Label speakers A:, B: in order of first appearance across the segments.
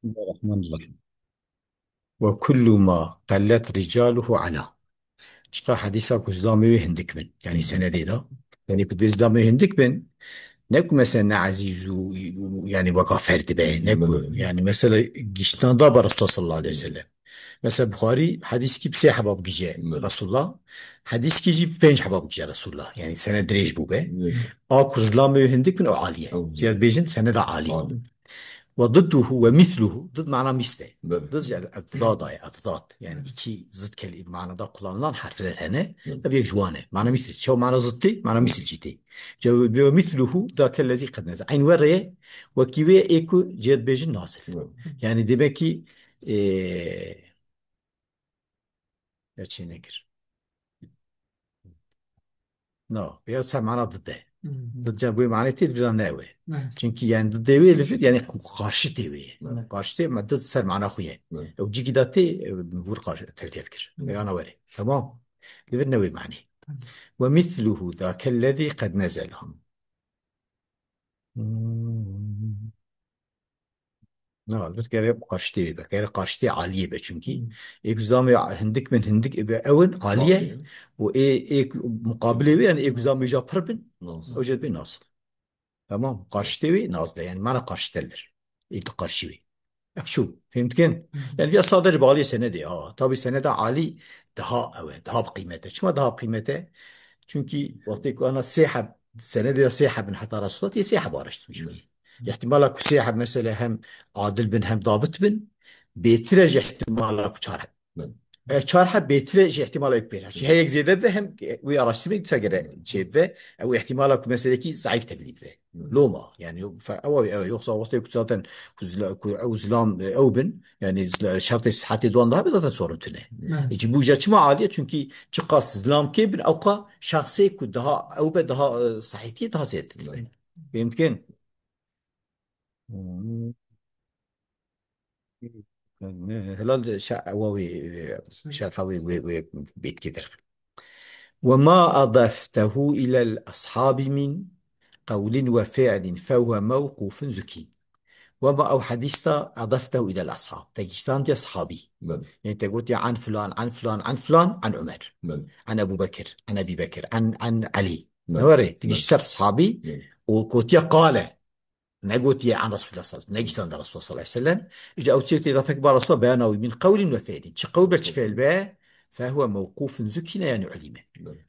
A: بسم الله الرحمن الرحيم. وكل ما قلت رجاله على شتا حديثا كزدامي هندك من يعني سنة دي ده يعني كنت بزدامي هندك من نكو مثلا عزيز يعني وقع فرد به نكو يعني مثلا جشتان دا برسول صلى الله عليه وسلم مثلا بخاري حديث كي بسي حباب جي رسول الله حديث كي جي بينج حباب جي رسول الله يعني سنة دريج بو به كزدامي هندك من أو عالية جاد بيجن سنة دا عالية وضده ومثله ضد معنى مثله ضد يعني أضداد يعني iki zıt kelime manada kullanılan harfler hene ve جوانه معنى مثل شو معنى ضدي معنى مثل جيتي جو مثله ذاك الذي قد نزل عين وريه وكيوي ايكو جيد بيجن ناصف yani demek ki gerçeği nedir? No, beyaz mana dıdde. Dıdca bu maneti bir nevi. Çünkü yani dıdde elifir yani karşı devi. Karşı devi ma dıd ser mana huye. O ciki dati vur karşı tevkir. Yani öyle. Tamam. Levir nevi mani. Ve misluhu zâkellezî kad nezela. Ne var? Gere karşı devi be. Gere karşı devi aliye be çünkü. Ek zami hindik min hindik be evin aliye. O ek mukabele yani ek zami japır bin. O ced bin nasıl. تمام قرشتوي نازله يعني معنى قرشتلفر إيه قرشوي شو فهمت كن يعني في صادر بالي سنة دي طبي سنة ده عالي daha بقيمته شو daha بقيمته çünkü وقتك أنا سيحب السنة دي سيحب من حتى رصتي سيحب وارشت مش احتمالك سيحب مثلا هم عادل بن هم ضابط بن بيترج احتمالك شارع çarha betire ihtimal ekber. Şey heyek zede ve hem ve araştırma göre şey ve o ihtimala meseleki zayıf teklif ve loma yani yoksa وقت zaten uzlam evbin yani şartı sıhhati doğan daha bir zaten sorun tüne. Evet. Bu jaçma aliye çünkü çıkas zlam ki bir avka şahsi ku daha evbe daha sahiti daha ziyade. Mümkün. هلال واوي شرحوي بيت كده وما أضفته إلى الأصحاب من قول وفعل فهو موقوف زكي وما أو حديث أضفته إلى الأصحاب تجستان دي أصحابي يعني انت قلت عن فلان عن فلان عن فلان عن عمر عن أبو بكر عن أبي بكر عن علي نوري تجي أصحابي وقلت قال نقول عن رسول الله صلى الله عليه وسلم نجد عن الرسول صلى الله عليه وسلم إذا أوتيت إذا فكبر الرسول بيانه من قول وفعل قول بالفعل به فهو موقوف زكينا يعني علمه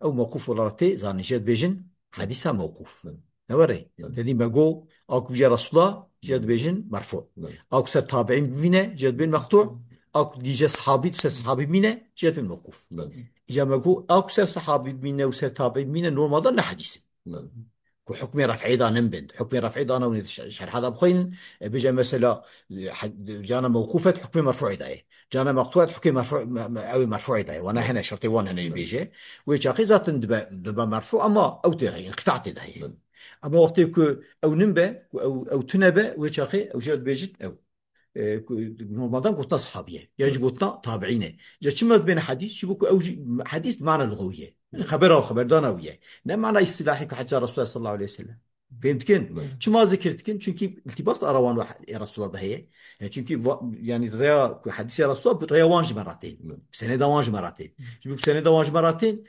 A: أو موقوف ولرتي زان جد بيجن حديثا موقوف نوري تدي ما جو أو جاء رسول الله جد بيجن مرفوع أو سر تابعين بينا جد بين مقطوع أو ديجا صحابي سر صحابي بينا جد بين موقوف إذا ما جو أو سر صحابي بينا وسر تابعين بينا نور ماذا نحديث وحكم رفعي دا نمبند حكم رفعي دا نو شرح هذا بخين بيجا مثلا جانا موقوفة حكم مرفوع داي جانا مقطوعة حكم مرفوع أو مرفوع داي وانا هنا شرطي وانا هنا بيجي ويجاقي ذات دبا مرفوع اما او تغير انقطعت داي اما وقت او نمبا او تنبا ويجاقي او جاد بيجت او نورمالدان قلتنا صحابيه يجي قلتنا تابعينه جا شمت بين حديث شبكو او حديث بمعنى لغويه يعني خبره وخبر دانويه ne mana istilahi hatta Resulullah sallallahu aleyhi ve sellem. Fehmtkin? Çima zikretkin çünkü iltibas aravan ya Resulullah dahi. Çünkü yani reya hadis ya Resulullah reya vanj meratin. Sene de vanj meratin. Şimdi bu sene de vanj meratin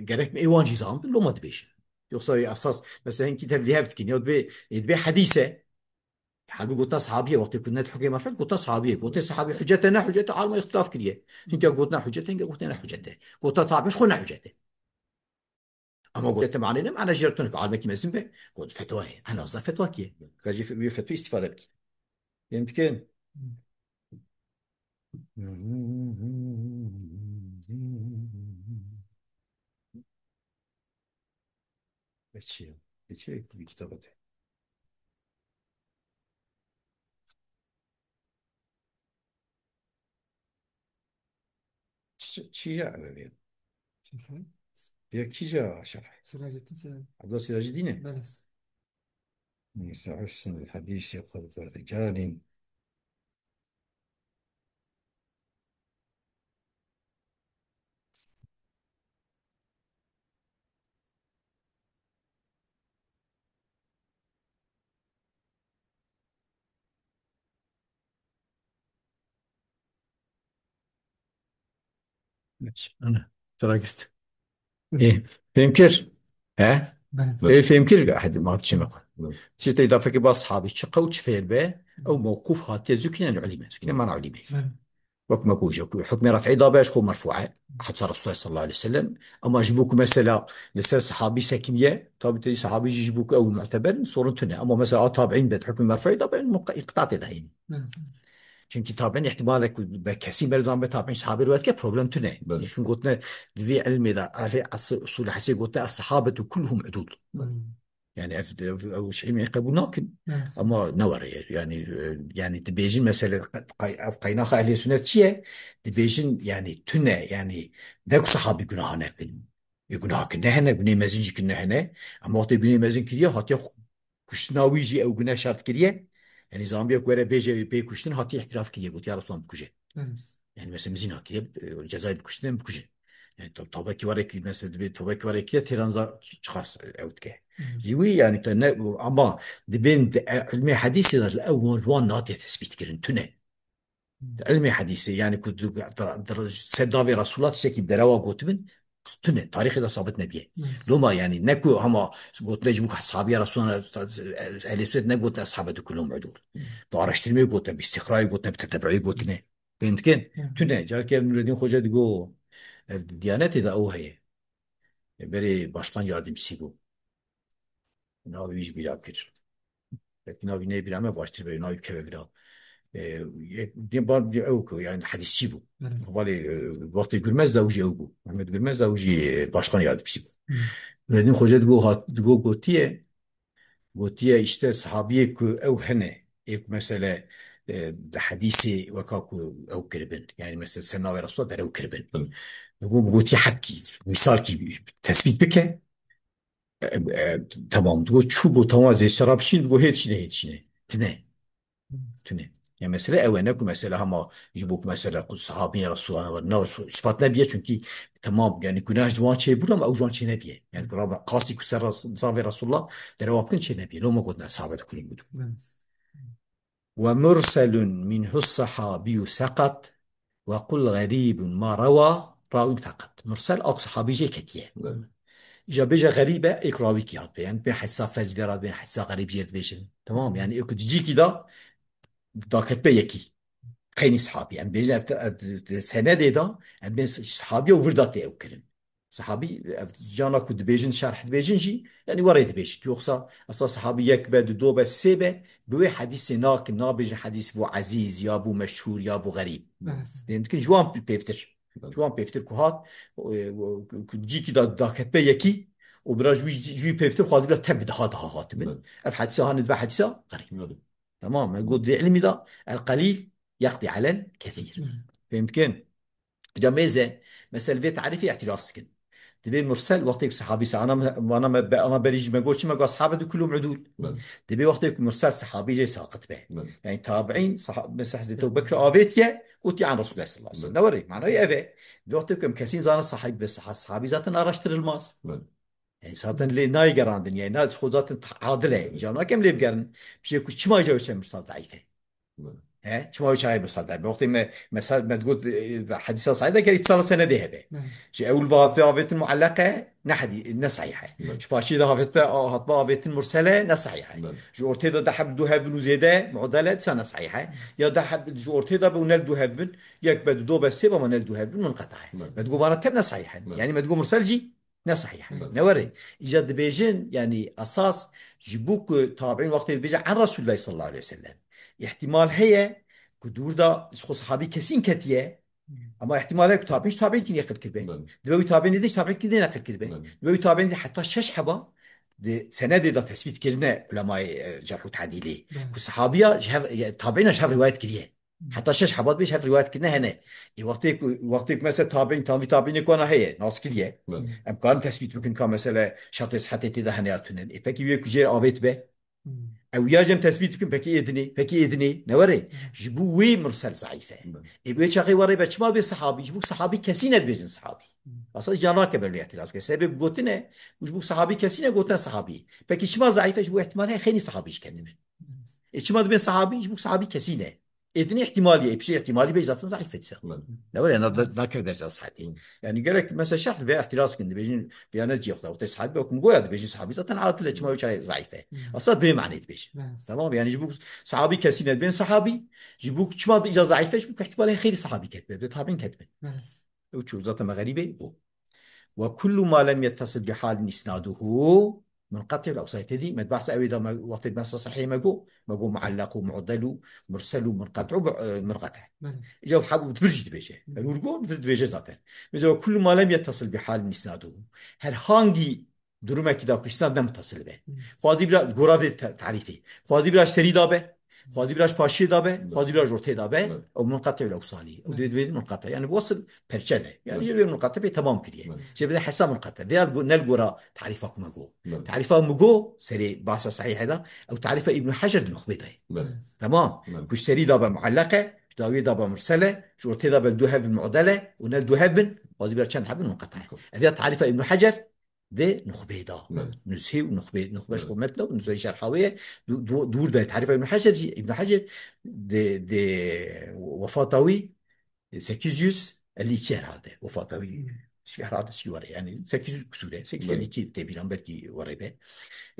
A: gerek mi evan cizam lomad beş. Yoksa esas mesela ki tevlihe etkin ya bir hadise حابب قلتنا صحابيه وقت كنا تحكي ما فات قلتنا صحابيه قلت صحابي حجتنا حجته عالم اختلاف كريه انت قلتنا حجته انت قلتنا حجته قلت طيب مش قلنا حجته اما قلت معنى انا جرتنا عالم كي مزن به قلت فتوى انا اصلا فتوى كي كاجي في فتوى استفاده بك يمكن بشي بشي في كتابته شي يعني يا شرح
B: سراج التسعة
A: عبد الله سراج الدين
B: بلس.
A: حسن الحديث يقول الرجال ماشي أنا تراجعت إيه فهمكر ها إيه فهمكر أحد ما تشمل شيء إضافة كبار أصحابي شقوت في الباء أو موقوف هاتي زكنا العلماء زكنا ما نعلمه وقت ما كوجا حكم رفع ضاباش خو مرفوعة حتى الرسول صلى الله عليه وسلم أما جبوك مثلا لسه صحابي ساكنية طب تي صحابي يجيبوك أو معتبر صورتنا أما مثلا تابعين بيت حكم مرفوع طبعا قطعت دهين چونکی طبعا احتمالك بكثير برزان بتابعين صحابي الوقت كبروبلم تنه شو قلنا ذي علم إذا أصول حسي قلنا الصحابة كلهم عدول يعني أو شيء ما يقبل لكن أما نور يعني تبيجين مثلا قيناخ أهل السنة شيء تبيجين يعني تنا يعني ذاك صحابي كنا هنا يقولها كنا هنا قلنا مزيج كنا هنا أما وقت قلنا مزيج كريه هاتي كشناوي جي أو قلنا شرط كريه يعني زامبيا كورا بيجي بيكشتن هاتي احتراف كريه قلت يا رسول بكجه يعني مثلا مزينا كريه جزائر بكشتن بكجه يعني طبعا كي وريك مثلا طبعا كي وريك تيرانزا شخص أوتك جوي يعني أما دبين علمي حديث الأول وان ناتي تثبيت كرن تنه علمي حديثي يعني كنت سيد دافي رسول الله تشكي بدروا قوتبن تنه تاريخ إذا صابت نبيه لو ما يعني نكو هما قلت نجمك أصحابي رسول الله أهل السنة نقول أصحابه كلهم عدول فارشترمي قلت باستقراء قلت بتتبعي قلت نه فهمت كن تنه جال كيف نريدين خوجة تقول الديانات إذا أو هي بري باشتان yardımcısı bu. Navi hiç bir yapır. Belki navi ne bir ama baştır be navi keve bir al. Diye bar diye oku yani hadisçi bu. Vali vakti Gürmez Davuji bu. Mehmet Gürmez Davuji başkan yardımcısı bu. Müreddin Hoca digo gotiye işte sahabiye ku ev hene ek mesela hadisi vakaku ev kirbin. Yani mesela senna ve Resulullah der ev kirbin. Bu gotiye hakki misal gibi tespit bike tamam diyor çubuğu tamam şarap şin diyor hiç ne tüne ya mesela evvenek mesela ama yubuk mesela kul sahabi Resulullah ve ne ispat ne biye çünkü tamam yani günah juan şey burada ama juan şey ne biye yani kuraba kasti kusar sahabi Resulullah deravapın şey ne biye lo ma godna sahabe kulin budu ve murselun minhu sahabi sakat ve kul garibun ma rawa راوي فقط مرسل أو صحابي جي كتير إجا بيجا غريبة إقراوي كي هات يعني بين حسا فاز بيراد بين حسا غريب جيرت بيجن تمام يعني إكو تجي كده داكت بيكي خيني صحابي يعني بيجا سنة دي دا يعني بين صحابي وفردات دي أوكرن صحابي جانا كود بيجن شرح بيجن جي يعني وريد بيجن يوخصا أصلا صحابي يكبد دو بس سيبه بوي حديث ناك بيجن حديث بو عزيز يا بو مشهور يا بو غريب يمكن جوان بيفتر جوان بيفتر كهات جيكي دا كتبه يكي وبرا جوي بيفتر خاطر له تب ده هات من الحديثة هاند بحديثة غريب تمام يقول ذي علمي ده القليل يقضي على الكثير فهمت كن جميزة مثلا في تعريفي اعتراف سكن تبي مرسل وقتك صحابي انا بريج ما اقولش ما اصحابه دول كلهم عدول تبي وقتك مرسل صحابي جاي ساقط به يعني تابعين بس حزب ابو بكر افيتيا قلت عن رسول الله صلى الله عليه وسلم نوري معناه ايه افي وقتك كاسين زان الصحابي بس صحابي ذاتنا ارشتر الماس يعني zaten le nay garandın yani nay zaten adile jana kem le bgern bir şey kuş çima jaw çem sal daife he çima jaw çay sal daife وقت ما مثلا ما تقول حديثة صعيدة قال يتصل سنة ذهبة شيء أول فافيت المعلقة نحدي نصحيحة شو باشي ده فافيت هطبا فافيت المرسلة نصحيحة جو أرتيدا ده حب دوها بنو زيادة معضلة سنة صحيحة يا ده حب جو أرتيدا بونال دوها بن يك بدو دو بس سبا منال دوها بن منقطعة ما تقول أنا كم نصحيحة يعني ما تقول مرسل جي نه صحيحة نوري إيجاد بيجن يعني أساس جبوك تابعين وقت بيجن عن رسول الله صلى الله عليه وسلم احتمال هي كدور دا شخص صحابي كسين كتيه أما احتمال هيك تابعين كين يقل كذبه دبوي تابعين ديش تابعين كين يقل كذبه دبوي تابعين دي حتى شش حبة دي سنة دا تثبيت كلنا علماء جرح وتعديله كصحابية تابعين شاف روايات كليه حتى شش حبات بيش هف روايات كنا هنا وقتك مثلا تابعين كنا هي ناس كليه امکان تثبیت بکن که مثلا شرط صحت تدا هنیاتونن پکی وی کجیر آبیت به او یاجم تثبیت کن پکی ادنی نوره جبو وی مرسل ضعیفه ابو چاقی وری بچما به صحابی جبو صحابی کسی ند بجن صحابی اصلا جانا که بر اعتراض که سبب گوتنه جبو صحابی کسی نه گوتن صحابی پکی شما ضعیفه جبو احتمال خیلی صحابیش کنه چما به صحابی جبو صحابی کسی نه اثنين احتماليه بشيء احتمالي بيزاتن ضعيفه تسا
B: بله.
A: لا ولا انا
B: بله.
A: ذاكر درس صحتي
B: مم.
A: يعني قال لك مثلا شرح في احتراس كنت بيجي في انا جي اخذ وتصحاب بكم قوي هذا بيجي صحابي ذاتن عارف لك ما شيء ضعيفه اصلا به معنى بيجي تمام يعني جيبوك صحابي كسين بين صحابي جيبوك شما اجازه ضعيفه جيبوك احتمال خير صحابي كتبه بتابين كتبه وتشوف ذات غريبه. وكل ما لم يتصل بحال إسناده منقطع الأوساط دي ما تبحث أوي ده وقت بحث صحيح ما جو معلق ومعضل ومرسل ومنقطع ومنقطع إذا حابب تفرج بيجه الورقو تفرج بيجه ذاته إذا كل ما لم يتصل بحال إسناده هل هانجي درما كده كشتان متصل به خوازي بلا جورا تعريفي خوازي بلا اشتري دابه خوازي براش باشي دابه خوازي براش جورتي دابه او منقطع الاوصالي او دويد منقطع يعني بوصل برشله يعني يلي منقطع به تمام كده شي بده حساب منقطع ذا نلقورا تعريفك مجو تعريفه مجو سري باسا صحيح هذا او تعريفه ابن حجر نخبيته تمام كشتري دابه معلقه داوي دابه مرسله جورتي دابه دوهب المعضله ونل دوهب خوازي براش كان حب منقطع هذا تعريفه ابن حجر ده نخبيدا نزهي ونخبي نخبش قومتنا ونزهي شرحاوية دور ده تعرف ابن حجر ابن حجر ده وفاطوي سكيزيوس اللي كير هذا وفاطوي شهر هذا شو وري يعني سكيزيوس كسورة سكيزيوس اللي كي تبيران بركي وري به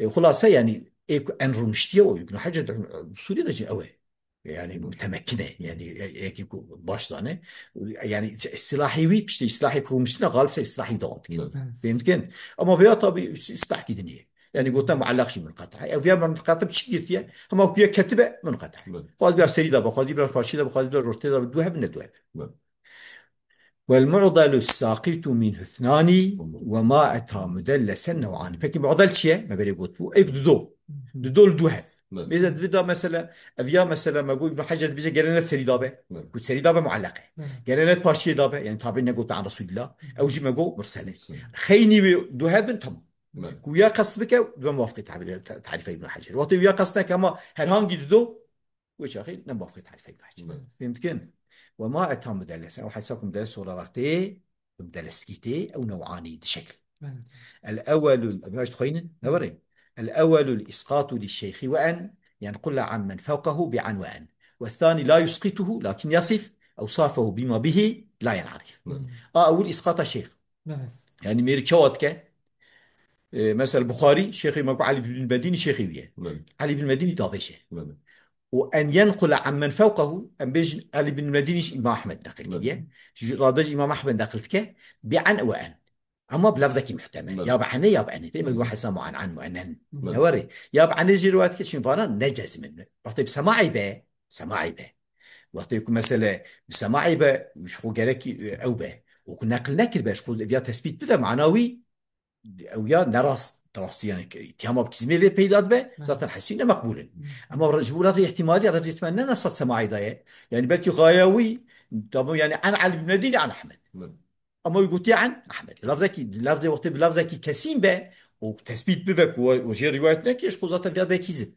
A: خلاصة يعني أنرو مشتيو ابن حجر سوري ده جي أوي يعني متمكنة يعني يكو باش زانه يعني اصطلاحي وي بشتي اصطلاحي كرومشتنا غالب سي اصطلاحي دونت فهمت كن اما فيها طبي اصطلاح دنيا يعني قلت ما علقش من قطع او فيها من قطع بشكل فيها اما فيها كتبه من قطع خلاص بيا سري ده بخاطر بيا فاشي ده بخاطر بيا روتي ده دوهب من الدوهب والمعضل الساقط منه اثنان وما أتى مدلسا نوعان فكي معضل شيء ما بيري قلت ايك دو الدوهف بيزا دفدا مثلا افيا مثلا ما اقول ابن حجر بيجي قالنا سري دابه قلت سري دابه معلقه قالنا باشي دابه يعني تابعنا قلت عن رسول الله او جي ما قول مرسله خيني دوهب تمام ويا قصبك بموافقه تعريف ابن حجر وقت ويا قصنا كما هل هانجي دو وش اخي نموافقه تعريف ابن حجر فهمت كيف وما أتى مدلس أو حساكم مدلس صورتين مدلسكيتي أو نوعاني بشكل الأول باش تخين نوري الأول الإسقاط للشيخ وأن ينقل عن من فوقه بعن وأن والثاني لا يسقطه لكن يصف أوصافه بما به لا ينعرف أول إسقاط الشيخ يعني ميري شواتك مثلا البخاري شيخي ما علي بن المديني شيخي وياه علي بن المديني دافشه وأن ينقل عمن فوقه أن بيج علي بن المديني إمام أحمد نقل كده رادج إمام أحمد نقل كده بعن وأن أما بلفظك محتمل يا بعني يا بعني دائما يقول حسام عن مؤنن نوري يا بعني يجي روايات كده فانا نجز منه وقت بسماعي به سماعي به وقت يكون مثلا بسماعي به مش خو جرك أو به وكنا نقل باش خو فيها تثبيت بذا معنوي او یا نراس دراستی يعني اتهام بتزميل لي بيداد به ذات حسين مقبولا اما رجبو رازي احتمالي رازي يتمنى نص سماعي ده يعني بلكي غايوي طب يعني عن علي بن مديني عن احمد اما يقول عن احمد لفظي وقت بلفظك كسيم به وتثبيت بذك وجي روايتنا كيش خوزات الفياد به كيزب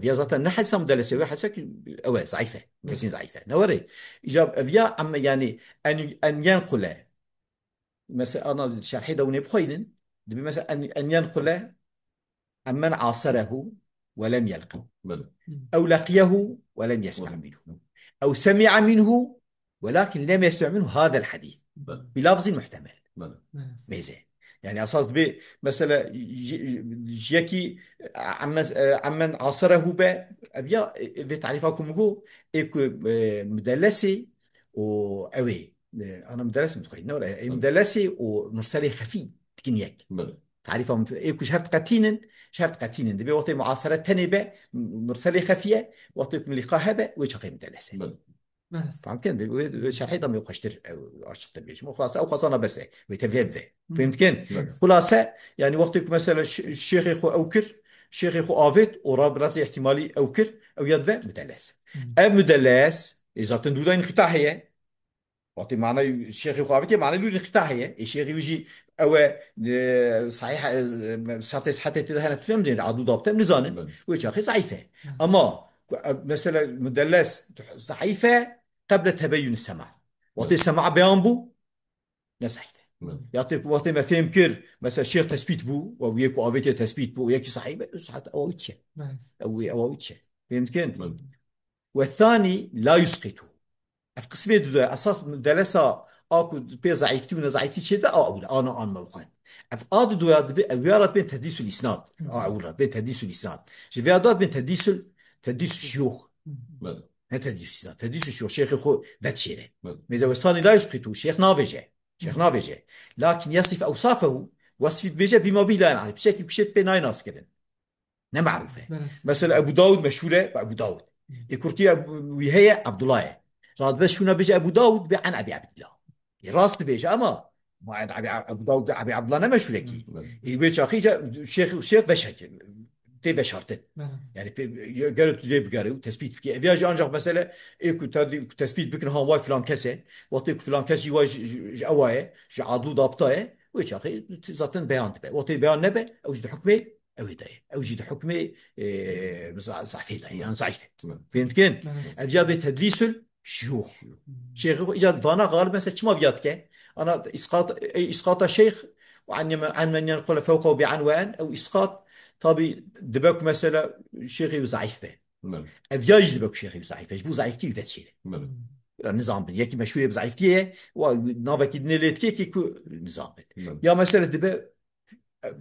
A: فيا ذات نحل سام دلسي حسك او ضعيفه كسين ضعيفه نوري اجاب فيا اما يعني ان ينقل مثلا انا شرحي دوني بخيل دبي مثلا أن ينقل عمن عاصره ولم يلقه أو لقيه ولم يسمع منه أو سمع منه ولكن لم يسمع منه هذا الحديث بلفظ محتمل ميزة يعني أساس بي مثلا جيكي عمن عاصره با أبيا في تعريفكم هو إيكو مدلسي أوي أنا مدلس متخيل ولا مدلسي ومرسلي خفي تكنيك تعريفهم إيه شافت قتينا شافت قتينا دبي وقت معاصرة تنبة مرسلة خفية وقت لقاها بقى ويش قيم دلسة فهم كان شرحي ضم يقشتر أشتر بيش مو خلاص أو خلاص بس ويتفهم ذا فهمت كان خلاصة يعني وقتك مثلا الشيخ يخو أوكر الشيخ يخو آفت وراب راسي احتمالي أوكر أو يدفع مدلس المدلس إذا تندودين انقطاع هي وقت معنى الشيخ يخافتي معنى له الانقطاع هي الشيخ يجي او صحيح شرط حتى تدهن تنمزين عدو ضابطه نزان ويش اخي ضعيفه اما مثلا مدلس ضعيفه قبل تبين السمع وقت السمع بيانبو نصحيته يعطيك وقت ما فهم كر مثلا الشيخ تثبيت بو وياكو اويتي تثبيت بو وياكي صحيح صحت اويتش او اويتش فهمت كيف والثاني لا يسقطه. في قسمي دو اساس درسا اكو بي ضعيفتي ضعيفتي كذا او اقول انا موقع في اد دو ويارات بين تحديث الاسناد اقول بين تحديث الاسناد جفيادات بين تحديث الشيوخ.
B: بله.
A: نه تحديث الاسناد تحديث الشيوخ شيخ خو ذاتشيره.
B: بله.
A: ميزا وصاني لا يسقطه شيخ نافجه لكن يصف اوصافه وصف بيجه بما به لا يعرف بشكل كشف بين ناس كده نمعروفه. مثلا ابو داود مشهوره ابو داود الكركي وهي عبد الله راد بس شو بيجي ابو داود عن ابي عبد الله راس بيجي اما ما عن ابو داود ابي عبد الله مشهور كي يبيج اخي شيخ بشهج تي بشارتن يعني قالت جيب قالوا تثبيت كي ابي اجي انجح مثلا ايكو تثبيت بكن هون واي فلان كسه وطيك فلان كسي واي اوايه عضو ضابطه ويش اخي زاتن بيان تبع وطي بيان نبه او جد حكمه او هدايه او جد حكمه ضعيفه يعني ضعيفه. فهمت كين اجابه تدليس الشيوخ شيخ اجاد فانا غالبا ما بياتك انا اسقاط الشيخ عن من ينقل فوقه بعنوان او اسقاط طبي دبك مثلا شيخي ضعيف به
B: بله.
A: افياج دبك شيخي ضعيف ايش بو ضعيفتي ذات شيء
B: بله.
A: النظام بن يكي مشهور بضعيفتي ونافك نلت كي نظام بن
B: بله.
A: يا مثلا دبك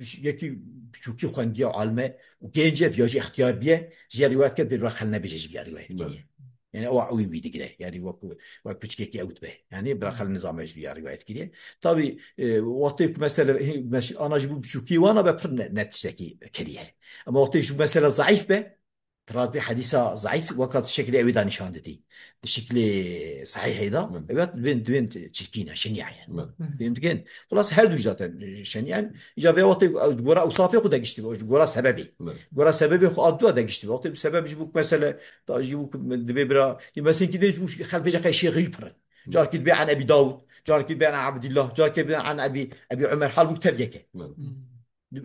A: یکی بچوکی خوندی عالمه و گنجه فیاجی اختیار بیه جیاری وقت که بر خلنا بجش بیاری وقت
B: بله.
A: کنیه يعني او عوي ويدي كده يعني وقت بتشكيكي اوت به يعني براخل النظام ايش بيا روايات كده طبي وطيك مثلا مش انا جبو بشوكي وانا ببر نتشتكي كريه اما وطيك مثلا ضعيف به تراد بحديثة ضعيف وقت الشكل أوي ده نشان دي الشكل صحيح هذا
B: بله.
A: بيت بنت تشكينا شنيعة يعني
B: بله.
A: فهمت كين خلاص هل جات شنيعة إجا في وقت جورا أوصافي خد دقشتي جورا سببي
B: بله.
A: جورا سببي خو أدوا دقشتي وقت بسبب جبوك مثلا تجيبوك من دبيبرا مثلا كده يجيبوك خل بيجا كي شيء غيبر جار كده عن أبي داود جار كده عن عبد الله جار كده عن أبي عمر حال بوك تبيك
B: بله.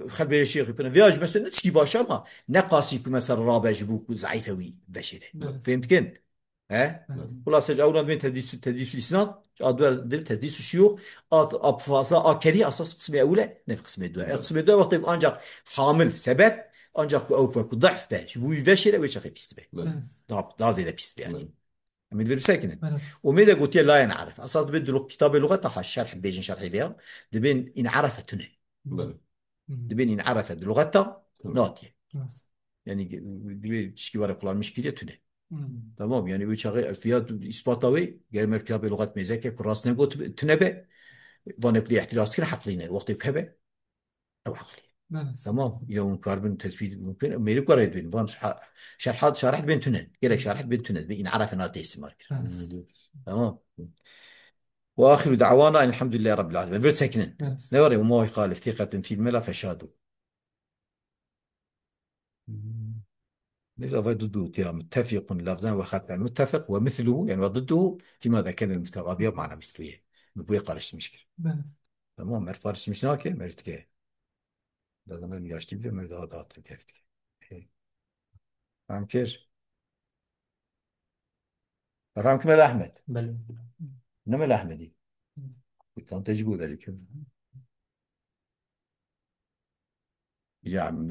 A: خلي الشيخ يكون فياج مثلا تشي باشا ما نقاسي مثلا رابع جبوك ضعيفه وي بشره فهمت كن ها خلاص اولاد من تدريس الاسناد ادوار دل تدريس الشيوخ ابفازا اكري اساس قسم اولى نفس قسم الدواء قسم الدواء وقت انجا حامل سبب انجا او ضعف به شبو بشره وش اخي بيست به طب لازم ده بيست يعني من في ساكنه وماذا قلت لا ينعرف اساس بده كتاب اللغه تاع الشرح بيجي شرح فيها دبين ان عرفتنا
B: بله.
A: دبين إن عرفت لغتها
B: تمام.
A: ناتية يعني دبي تشكي ورا كلام مشكلة تونه تمام يعني ويشغل فيها إثباتوي غير مركب بلغة ميزاك كراس نقول تنبه وانا بدي احتراس كنا حقلينا وقت بكبه أو حقلي تمام يوم كاربون تثبيت ممكن ميري قريت بين فان شرحت بين تنين كده شرحت بين تنين بين عرف ناتي استمر تمام واخر دعوانا ان الحمد لله رب العالمين فرد ساكنين نوري وما يخالف ثقة في الملا فشادوا ليس ضده يا متفق لفظا وخطا متفق ومثله يعني وضده فيما ذا كان المترابيه معنى مثله نبوي قارش مشكل تمام مرت قارش مش ناكي مرت كي ده من ياشتي بيه مرت هذا تكفت فهم كير فهم كمال احمد
C: بل
A: انما الاحمدي كان تجقود عليك يا عم